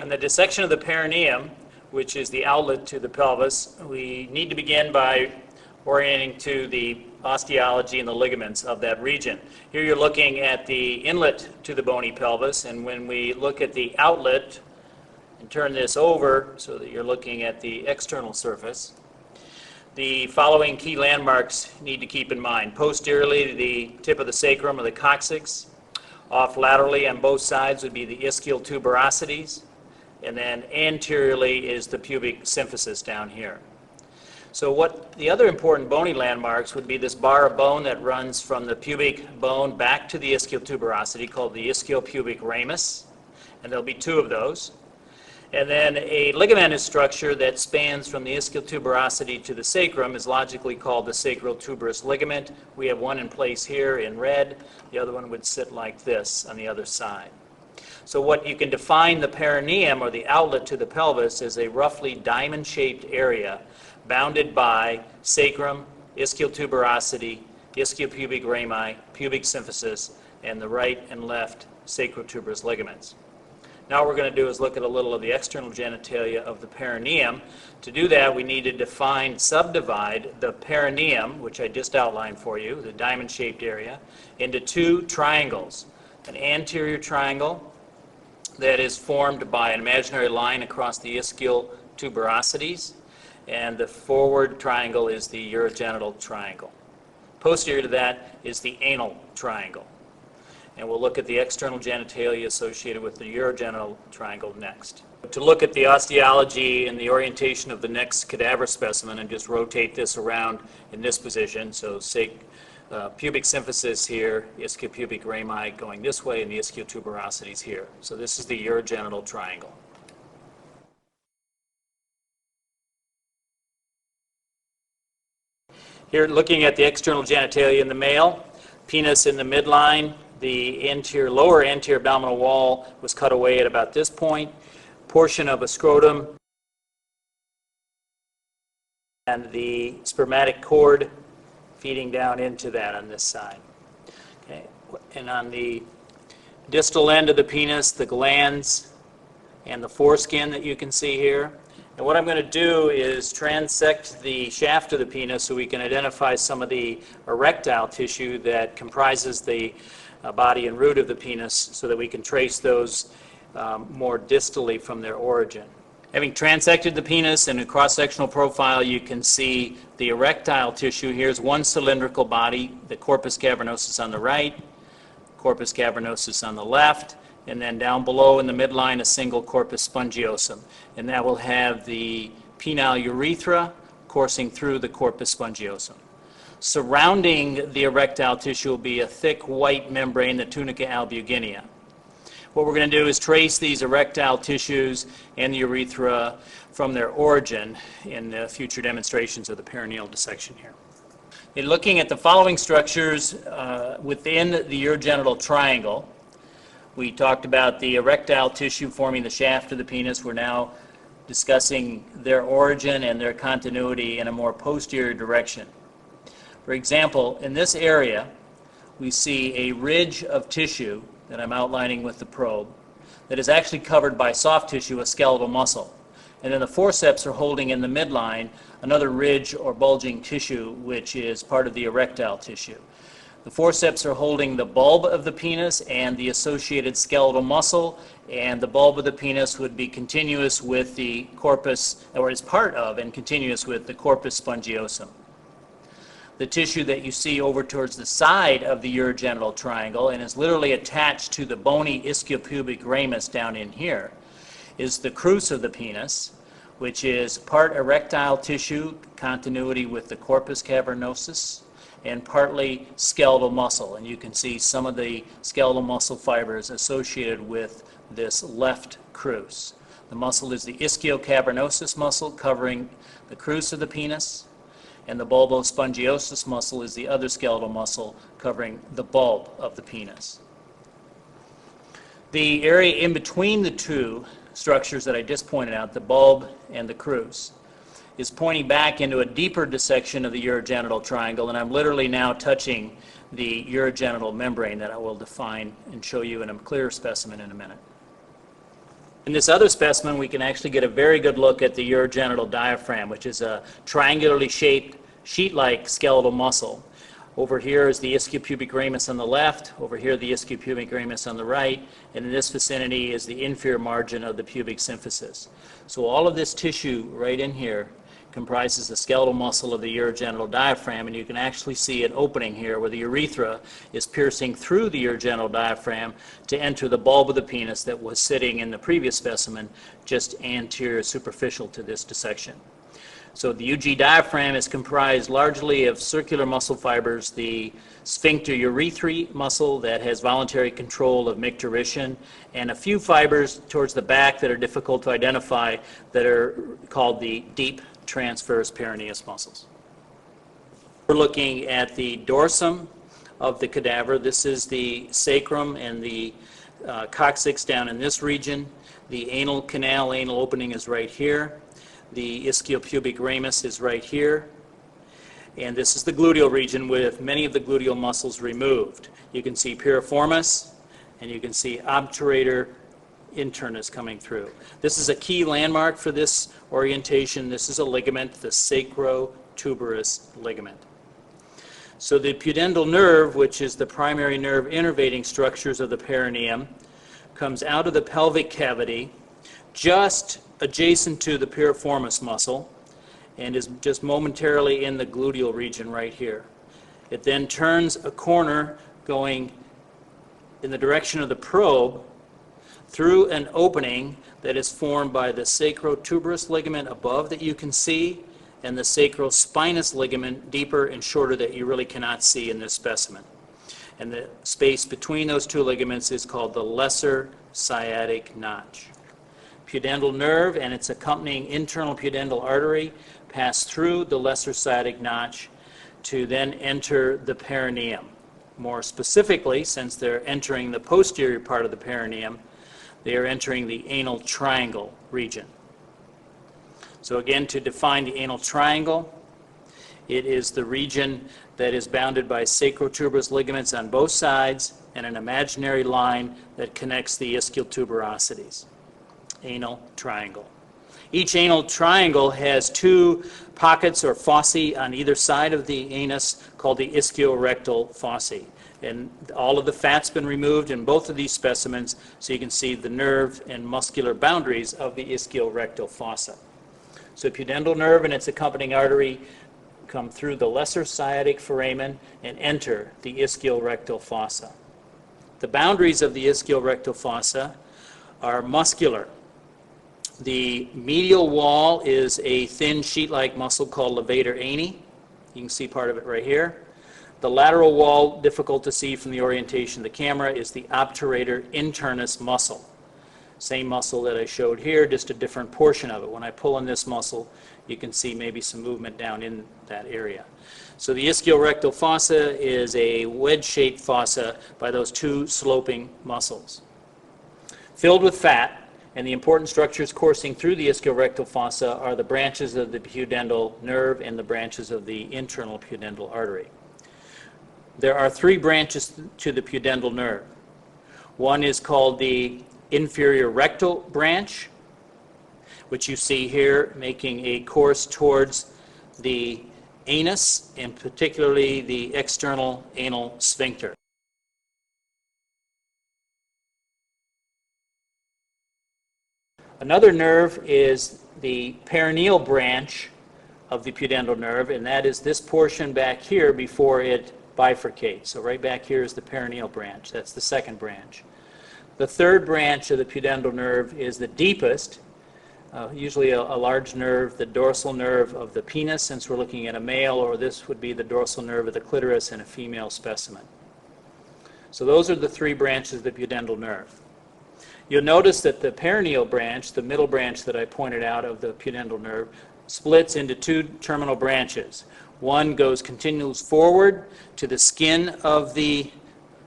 On the dissection of the perineum, which is the outlet to the pelvis, we need to begin by orienting to the osteology and the ligaments of that region. Here you're looking at the inlet to the bony pelvis, and when we look at the outlet and turn this over so that you're looking at the external surface, the following key landmarks need to keep in mind. Posteriorly to the tip of the sacrum or the coccyx, off laterally on both sides would be the ischial tuberosities, and then anteriorly is the pubic symphysis down here. So what the other important bony landmarks would be this bar of bone that runs from the pubic bone back to the ischial tuberosity called the ischiopubic ramus, and there'll be two of those. And then a ligamentous structure that spans from the ischial tuberosity to the sacrum is logically called the sacral tuberous ligament. We have one in place here in red. The other one would sit like this on the other side. So what you can define the perineum, or the outlet to the pelvis, is a roughly diamond-shaped area bounded by sacrum, ischial tuberosity, ischiopubic rami, pubic symphysis, and the right and left sacrotuberous ligaments. Now what we're going to do is look at a little of the external genitalia of the perineum. To do that, we need to subdivide the perineum, which I just outlined for you, the diamond-shaped area, into two triangles. An anterior triangle that is formed by an imaginary line across the ischial tuberosities, and the forward triangle is the urogenital triangle. Posterior to that is the anal triangle. And we'll look at the external genitalia associated with the urogenital triangle next. To look at the osteology and the orientation of the next cadaver specimen, and just rotate this around in this position, so pubic symphysis here, ischiopubic rami going this way, and the ischial tuberosities here. So this is the urogenital triangle. Here, looking at the external genitalia in the male, penis in the midline, the lower anterior abdominal wall was cut away at about this point, portion of a scrotum, and the spermatic cord feeding down into that on this side. Okay. And on the distal end of the penis, the glands and the foreskin that you can see here. And what I'm going to do is transect the shaft of the penis so we can identify some of the erectile tissue that comprises the body and root of the penis, so that we can trace those more distally from their origin. Having transected the penis in a cross-sectional profile, you can see the erectile tissue. Here's one cylindrical body, the corpus cavernosus on the right, corpus cavernosus on the left, and then down below in the midline a single corpus spongiosum. And that will have the penile urethra coursing through the corpus spongiosum. Surrounding the erectile tissue will be a thick white membrane, the tunica albuginea. What we're going to do is trace these erectile tissues and the urethra from their origin in the future demonstrations of the perineal dissection here. In looking at the following structures within the urogenital triangle, we talked about the erectile tissue forming the shaft of the penis. We're now discussing their origin and their continuity in a more posterior direction. For example, in this area, we see a ridge of tissue that I'm outlining with the probe that is actually covered by soft tissue, a skeletal muscle. And then the forceps are holding in the midline another ridge or bulging tissue, which is part of the erectile tissue. The forceps are holding the bulb of the penis and the associated skeletal muscle, and the bulb of the penis would be continuous with the corpus, or is part of and continuous with the corpus spongiosum. The tissue that you see over towards the side of the urogenital triangle and is literally attached to the bony ischiopubic ramus down in here is the crus of the penis, which is part erectile tissue, continuity with the corpus cavernosus, and partly skeletal muscle. And you can see some of the skeletal muscle fibers associated with this left crus. The muscle is the ischiocavernosus muscle covering the crus of the penis, and the bulbospongiosus muscle is the other skeletal muscle covering the bulb of the penis. The area in between the two structures that I just pointed out, the bulb and the crus, is pointing back into a deeper dissection of the urogenital triangle, and I'm literally now touching the urogenital membrane that I will define and show you in a clearer specimen in a minute. In this other specimen, we can actually get a very good look at the urogenital diaphragm, which is a triangularly shaped, sheet-like skeletal muscle. Over here is the ischiopubic ramus on the left, over here the ischiopubic ramus on the right, and in this vicinity is the inferior margin of the pubic symphysis. So all of this tissue right in here comprises the skeletal muscle of the urogenital diaphragm, and you can actually see an opening here where the urethra is piercing through the urogenital diaphragm to enter the bulb of the penis that was sitting in the previous specimen just anterior superficial to this dissection. So the UG diaphragm is comprised largely of circular muscle fibers, the sphincter urethrae muscle that has voluntary control of micturition, and a few fibers towards the back that are difficult to identify that are called the deep transverse perineus muscles. We're looking at the dorsum of the cadaver. This is the sacrum and the coccyx down in this region. The anal canal, anal opening is right here. The ischiopubic ramus is right here. And this is the gluteal region with many of the gluteal muscles removed. You can see piriformis, and you can see obturator internus coming through. This is a key landmark for this orientation. This is a ligament, the sacrotuberous ligament. So the pudendal nerve, which is the primary nerve innervating structures of the perineum, comes out of the pelvic cavity just adjacent to the piriformis muscle and is just momentarily in the gluteal region right here. It then turns a corner going in the direction of the probe through an opening that is formed by the sacrotuberous ligament above that you can see and the sacrospinous ligament deeper and shorter that you really cannot see in this specimen. And the space between those two ligaments is called the lesser sciatic notch. Pudendal nerve and its accompanying internal pudendal artery pass through the lesser sciatic notch to then enter the perineum. More specifically, since they're entering the posterior part of the perineum, they are entering the anal triangle region. So again, to define the anal triangle, it is the region that is bounded by sacrotuberous ligaments on both sides and an imaginary line that connects the ischial tuberosities. Anal triangle. Each anal triangle has two pockets or fossae on either side of the anus called the ischiorectal fossae. And all of the fat's been removed in both of these specimens, so you can see the nerve and muscular boundaries of the ischiorectal fossa. So pudendal nerve and its accompanying artery come through the lesser sciatic foramen and enter the ischiorectal fossa. The boundaries of the ischiorectal fossa are muscular. The medial wall is a thin sheet-like muscle called levator ani. You can see part of it right here. The lateral wall, difficult to see from the orientation of the camera, is the obturator internus muscle. Same muscle that I showed here, just a different portion of it. When I pull on this muscle, you can see maybe some movement down in that area. So the ischiorectal fossa is a wedge-shaped fossa by those two sloping muscles. Filled with fat, and the important structures coursing through the ischiorectal fossa are the branches of the pudendal nerve and the branches of the internal pudendal artery. There are three branches to the pudendal nerve. One is called the inferior rectal branch, which you see here making a course towards the anus, and particularly the external anal sphincter. Another nerve is the perineal branch of the pudendal nerve, and that is this portion back here before it bifurcates. So right back here is the perineal branch. That's the second branch. The third branch of the pudendal nerve is the deepest, usually a large nerve, the dorsal nerve of the penis, since we're looking at a male, or this would be the dorsal nerve of the clitoris in a female specimen. So those are the three branches of the pudendal nerve. You'll notice that the perineal branch, the middle branch that I pointed out of the pudendal nerve, splits into two terminal branches. One goes continues forward to the skin of the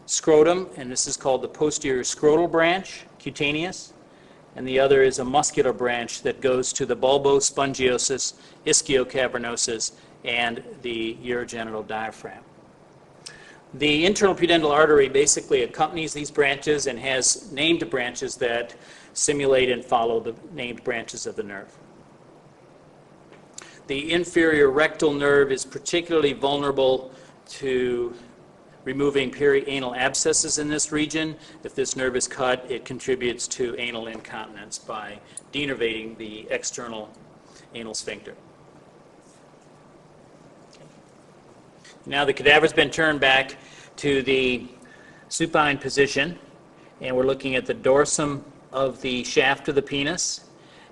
scrotum, and this is called the posterior scrotal branch, cutaneous, and the other is a muscular branch that goes to the bulbospongiosus, ischiocavernosus, and the urogenital diaphragm. The internal pudendal artery basically accompanies these branches and has named branches that simulate and follow the named branches of the nerve. The inferior rectal nerve is particularly vulnerable to removing perianal abscesses in this region. If this nerve is cut, it contributes to anal incontinence by denervating the external anal sphincter. Now the cadaver's been turned back to the supine position, and we're looking at the dorsum of the shaft of the penis.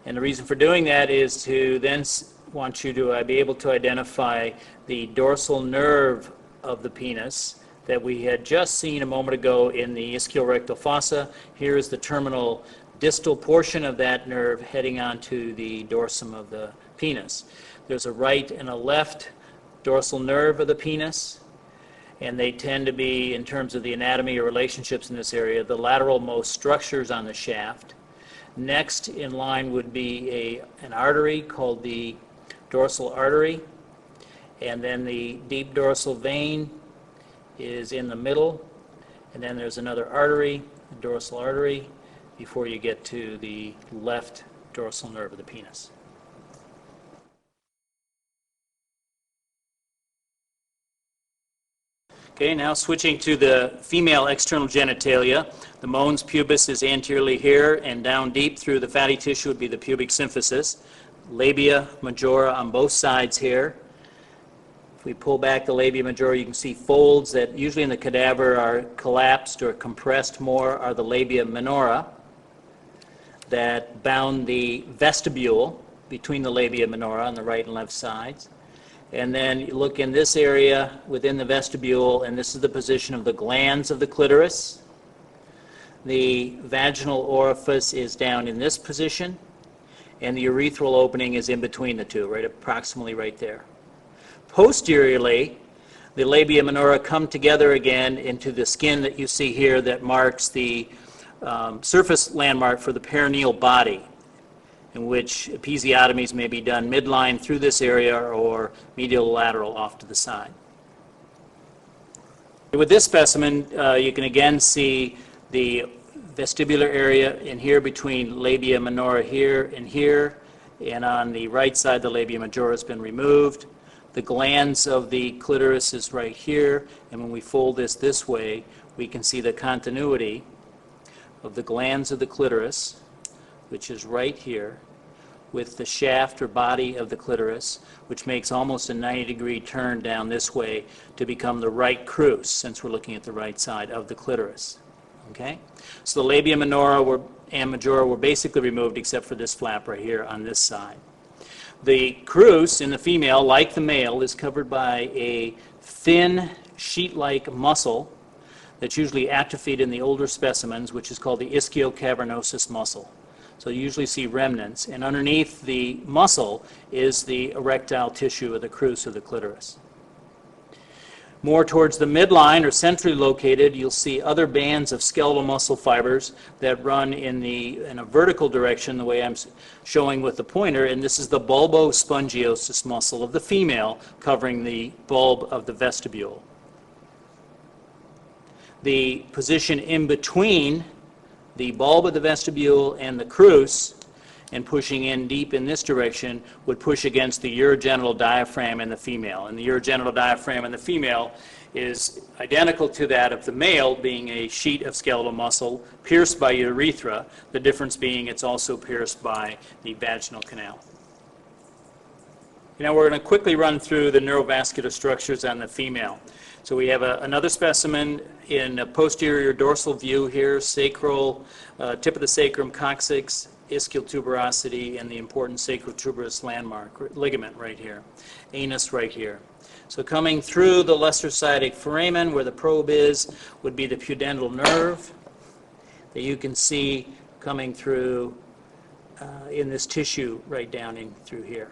And the reason for doing that is to then want you to be able to identify the dorsal nerve of the penis that we had just seen a moment ago in the ischial-rectal fossa. Here is the terminal distal portion of that nerve heading onto the dorsum of the penis. There's a right and a left dorsal nerve of the penis, and they tend to be, in terms of the anatomy or relationships in this area, the lateral-most structures on the shaft. Next in line would be an artery called the dorsal artery, and then the deep dorsal vein is in the middle, and then there's another artery, the dorsal artery, before you get to the left dorsal nerve of the penis. Okay, now switching to the female external genitalia. The mons pubis is anteriorly here, and down deep through the fatty tissue would be the pubic symphysis. Labia majora on both sides here. If we pull back the labia majora, you can see folds that usually in the cadaver are collapsed or compressed more, are the labia minora that bound the vestibule between the labia minora on the right and left sides. And then you look in this area within the vestibule, and this is the position of the glands of the clitoris. The vaginal orifice is down in this position, and the urethral opening is in between the two, right approximately right there. Posteriorly, the labia minora come together again into the skin that you see here that marks the surface landmark for the perineal body, in which episiotomies may be done midline through this area or medial lateral off to the side. With this specimen, you can again see the vestibular area in here between labia minora here, and on the right side the labia majora has been removed. The glands of the clitoris is right here, and when we fold this way, we can see the continuity of the glands of the clitoris, which is right here, with the shaft or body of the clitoris, which makes almost a 90-degree turn down this way to become the right crus, since we're looking at the right side of the clitoris. Okay? So the labia minora and majora were basically removed except for this flap right here on this side. The crus in the female, like the male, is covered by a thin sheet-like muscle that's usually atrophied in the older specimens, which is called the ischiocavernosus muscle. So you usually see remnants, and underneath the muscle is the erectile tissue of the crus of the clitoris. More towards the midline or centrally located, you'll see other bands of skeletal muscle fibers that run in a vertical direction, the way I'm showing with the pointer, and this is the bulbospongiosus muscle of the female covering the bulb of the vestibule. The position in between the bulb of the vestibule and the crus, and pushing in deep in this direction, would push against the urogenital diaphragm in the female. And the urogenital diaphragm in the female is identical to that of the male, being a sheet of skeletal muscle pierced by urethra, the difference being it's also pierced by the vaginal canal. Now we're going to quickly run through the neurovascular structures on the female. So we have another specimen in a posterior dorsal view here, sacral, tip of the sacrum, coccyx, ischial tuberosity, and the important sacrotuberous landmark, ligament right here, anus right here. So coming through the lesser-sided foramen, where the probe is, would be the pudendal nerve that you can see coming through in this tissue right down in through here.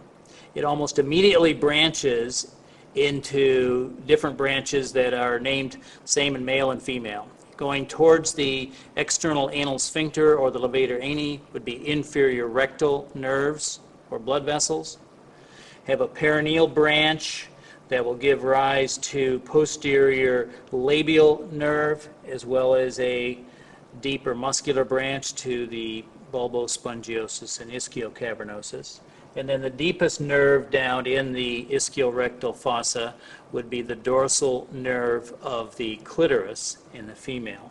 It almost immediately branches into different branches that are named same in male and female. Going towards the external anal sphincter or the levator ani would be inferior rectal nerves or blood vessels. Have a perineal branch that will give rise to posterior labial nerve as well as a deeper muscular branch to the bulbospongiosus and ischiocavernosus. And then the deepest nerve down in the ischiorectal fossa would be the dorsal nerve of the clitoris in the female.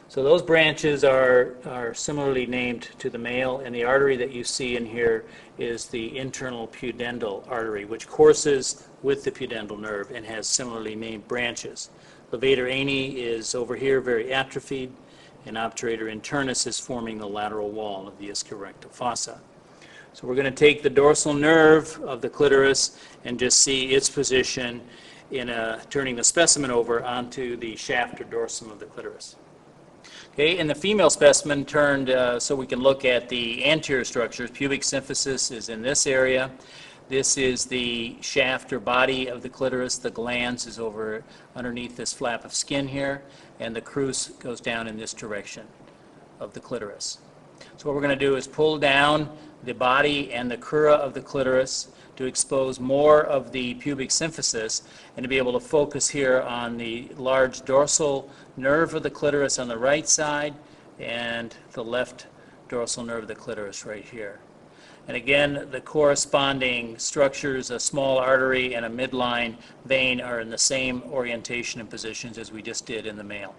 So those branches are similarly named to the male, and the artery that you see in here is the internal pudendal artery, which courses with the pudendal nerve and has similarly named branches. Levator ani is over here, very atrophied, and obturator internus is forming the lateral wall of the ischiorectal fossa. So we're going to take the dorsal nerve of the clitoris and just see its position in turning the specimen over onto the shaft or dorsum of the clitoris. Okay, in the female specimen turned so we can look at the anterior structures. Pubic symphysis is in this area. This is the shaft or body of the clitoris. The glans is over underneath this flap of skin here, and the crus goes down in this direction of the clitoris. So what we're going to do is pull down the body and the crura of the clitoris to expose more of the pubic symphysis and to be able to focus here on the large dorsal nerve of the clitoris on the right side and the left dorsal nerve of the clitoris right here. And again, the corresponding structures, a small artery and a midline vein, are in the same orientation and positions as we just did in the male.